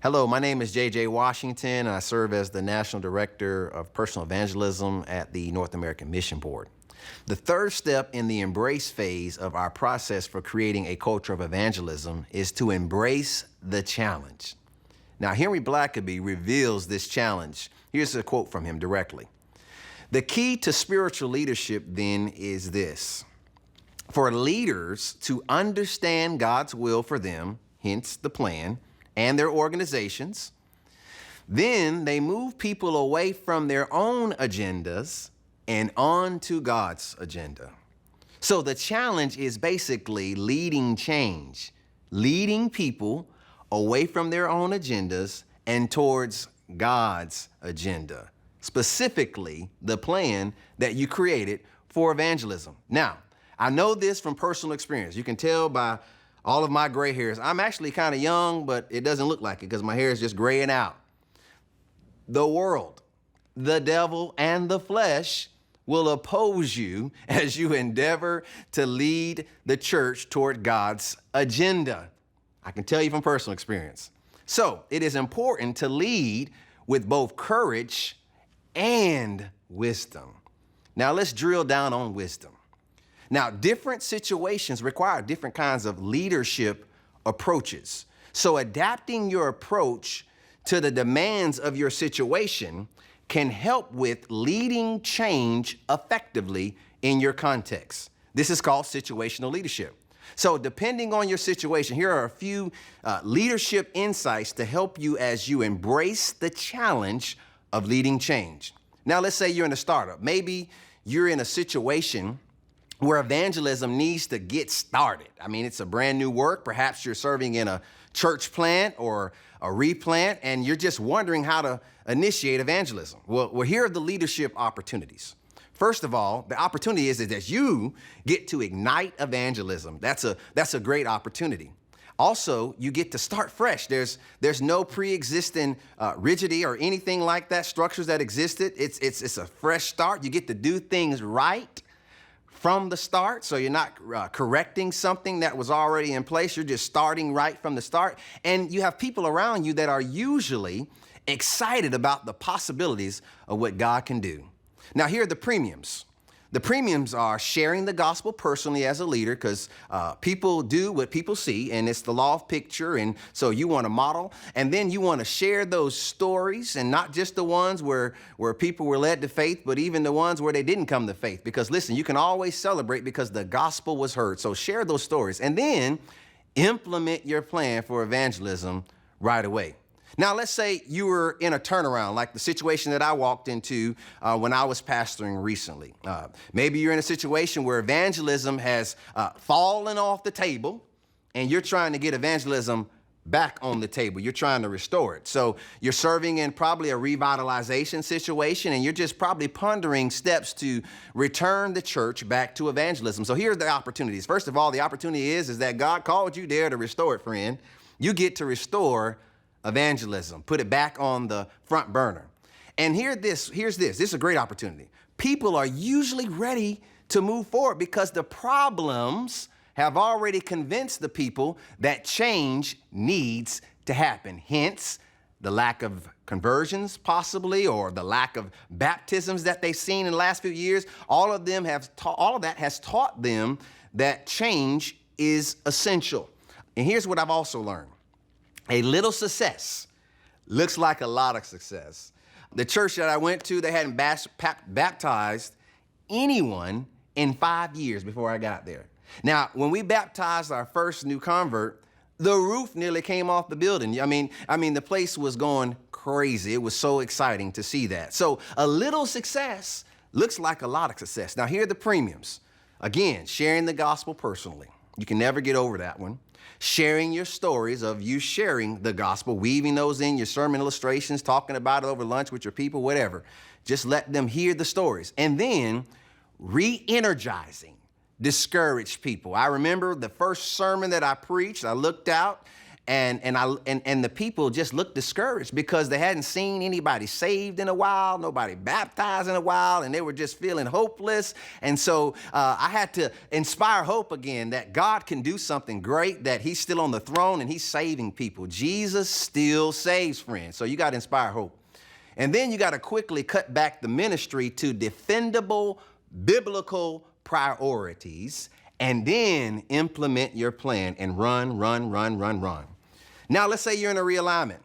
Hello, my name is J.J. Washington, and I serve as the National Director of Personal Evangelism at the North American Mission Board. The third step in the embrace phase of our process for creating a culture of evangelism is to embrace the challenge. Now, Henry Blackaby reveals this challenge. Here's a quote from him directly. The key to spiritual leadership, then, is this: for leaders to understand God's will for them, hence the plan, and their organizations, then they move people away from their own agendas and on to God's agenda. So the challenge is basically leading change, leading people away from their own agendas and towards God's agenda, specifically the plan that you created for evangelism. Now, I know this from personal experience. You can tell by all of my gray hairs. I'm actually kind of young, but it doesn't look like it because my hair is just graying out. The world, the devil, and the flesh will oppose you as you endeavor to lead the church toward God's agenda. I can tell you from personal experience. So it is important to lead with both courage and wisdom. Now let's drill down on wisdom. Now, different situations require different kinds of leadership approaches. So adapting your approach to the demands of your situation can help with leading change effectively in your context. This is called situational leadership. So depending on your situation, here are a few leadership insights to help you as you embrace the challenge of leading change. Now, let's say you're in a startup. Maybe you're in a situation where evangelism needs to get started. I mean, it's a brand new work. Perhaps you're serving in a church plant or a replant, and you're just wondering how to initiate evangelism. Well, here are the leadership opportunities. First of all, the opportunity is that you get to ignite evangelism. That's a great opportunity. Also, you get to start fresh. There's no pre-existing rigidity or anything like that, structures that existed. It's a fresh start. You get to do things right from the start, so you're not correcting something that was already in place. You're just starting right from the start. And you have people around you that are usually excited about the possibilities of what God can do. Now, here are the premiums. The premiums are sharing the gospel personally as a leader, because people do what people see, and it's the law of picture, and so you want to model, and then you want to share those stories, and not just the ones where people were led to faith, but even the ones where they didn't come to faith, because listen, you can always celebrate because the gospel was heard. So share those stories, and then implement your plan for evangelism right away. Now, let's say you were in a turnaround, like the situation that I walked into when I was pastoring recently. Maybe you're in a situation where evangelism has fallen off the table, and you're trying to get evangelism back on the table. You're trying to restore it. So you're serving in probably a revitalization situation, and you're just probably pondering steps to return the church back to evangelism. So here are the opportunities. First of all, the opportunity is that God called you there to restore it, friend. You get to restore evangelism, put it back on the front burner. And here's this is a great opportunity. People are usually ready to move forward because the problems have already convinced the people that change needs to happen. Hence, the lack of conversions possibly, or the lack of baptisms that they've seen in the last few years. All of that has taught them that change is essential. And here's what I've also learned. A little success looks like a lot of success. The church that I went to, they hadn't baptized anyone in 5 years before I got there. Now, when we baptized our first new convert, the roof nearly came off the building. I mean, the place was going crazy. It was so exciting to see that. So a little success looks like a lot of success. Now, here are the premiums. Again, sharing the gospel personally. You can never get over that one. Sharing your stories of you sharing the gospel, weaving those in your sermon illustrations, talking about it over lunch with your people, whatever. Just let them hear the stories. And then re-energizing discouraged people. I remember the first sermon that I preached, I looked out And the people just looked discouraged because they hadn't seen anybody saved in a while, nobody baptized in a while, and they were just feeling hopeless. And so I had to inspire hope again that God can do something great, that he's still on the throne and he's saving people. Jesus still saves, friends. So you got to inspire hope. And then you got to quickly cut back the ministry to defendable biblical priorities, and then implement your plan and run. Now, let's say you're in a realignment.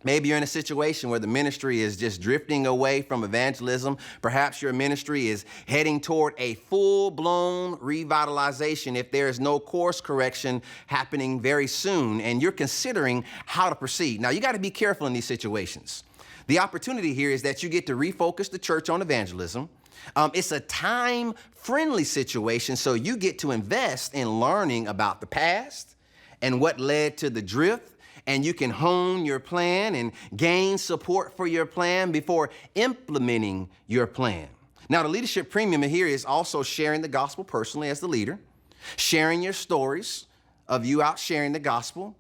Maybe you're in a situation where the ministry is just drifting away from evangelism. Perhaps your ministry is heading toward a full-blown revitalization if there is no course correction happening very soon, and you're considering how to proceed. Now, you got to be careful in these situations. The opportunity here is that you get to refocus the church on evangelism. It's a time-friendly situation, so you get to invest in learning about the past and what led to the drift, and you can hone your plan and gain support for your plan before implementing your plan. Now, the leadership premium here is also sharing the gospel personally as the leader, sharing your stories of you out sharing the gospel,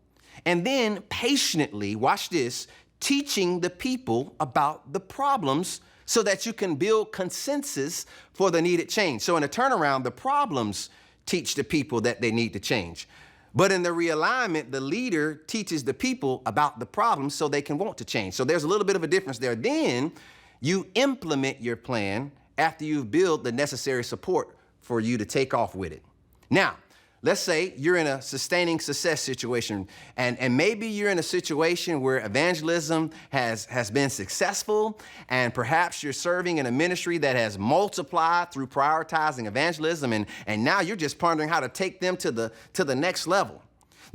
and then patiently, watch this, teaching the people about the problems so that you can build consensus for the needed change. So in a turnaround, the problems teach the people that they need to change. But in the realignment, the leader teaches the people about the problems so they can want to change. So there's a little bit of a difference there. Then you implement your plan after you've built the necessary support for you to take off with it. Now, let's say you're in a sustaining success situation, and maybe you're in a situation where evangelism has been successful, and perhaps you're serving in a ministry that has multiplied through prioritizing evangelism, and now you're just pondering how to take them to the next level.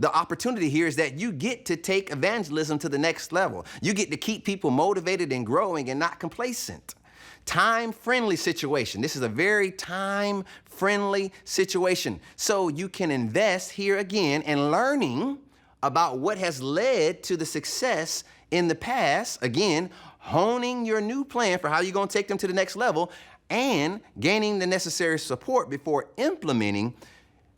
The opportunity here is that you get to take evangelism to the next level. You get to keep people motivated and growing and not complacent. Time-friendly situation. This is a very time-friendly situation. So you can invest here again in learning about what has led to the success in the past. Again, honing your new plan for how you're going to take them to the next level and gaining the necessary support before implementing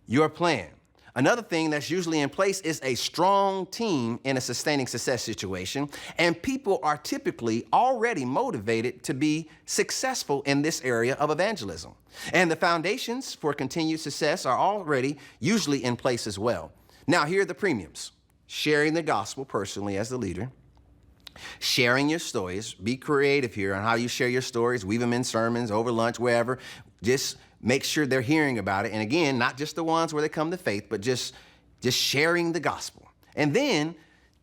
your plan. Another thing that's usually in place is a strong team in a sustaining success situation, and people are typically already motivated to be successful in this area of evangelism. And the foundations for continued success are already usually in place as well. Now, here are the premiums. Sharing the gospel personally as the leader, sharing your stories. Be creative here on how you share your stories. Weave them in sermons, over lunch, wherever. Just make sure they're hearing about it. And again, not just the ones where they come to faith, but just sharing the gospel. And then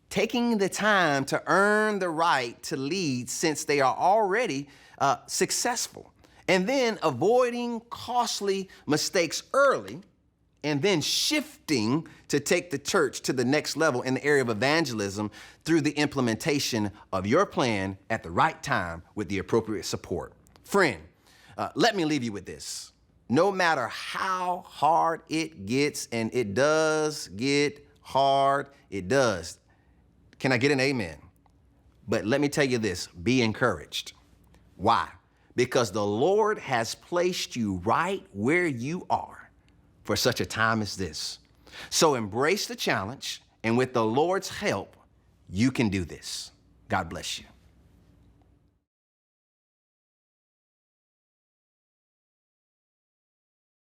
taking the time to earn the right to lead since they are already successful. And then avoiding costly mistakes early, and then shifting to take the church to the next level in the area of evangelism through the implementation of your plan at the right time with the appropriate support. Friend, let me leave you with this. No matter how hard it gets, and it does get hard, it does. Can I get an amen? But let me tell you this, be encouraged. Why? Because the Lord has placed you right where you are for such a time as this. So embrace the challenge, and with the Lord's help, you can do this. God bless you.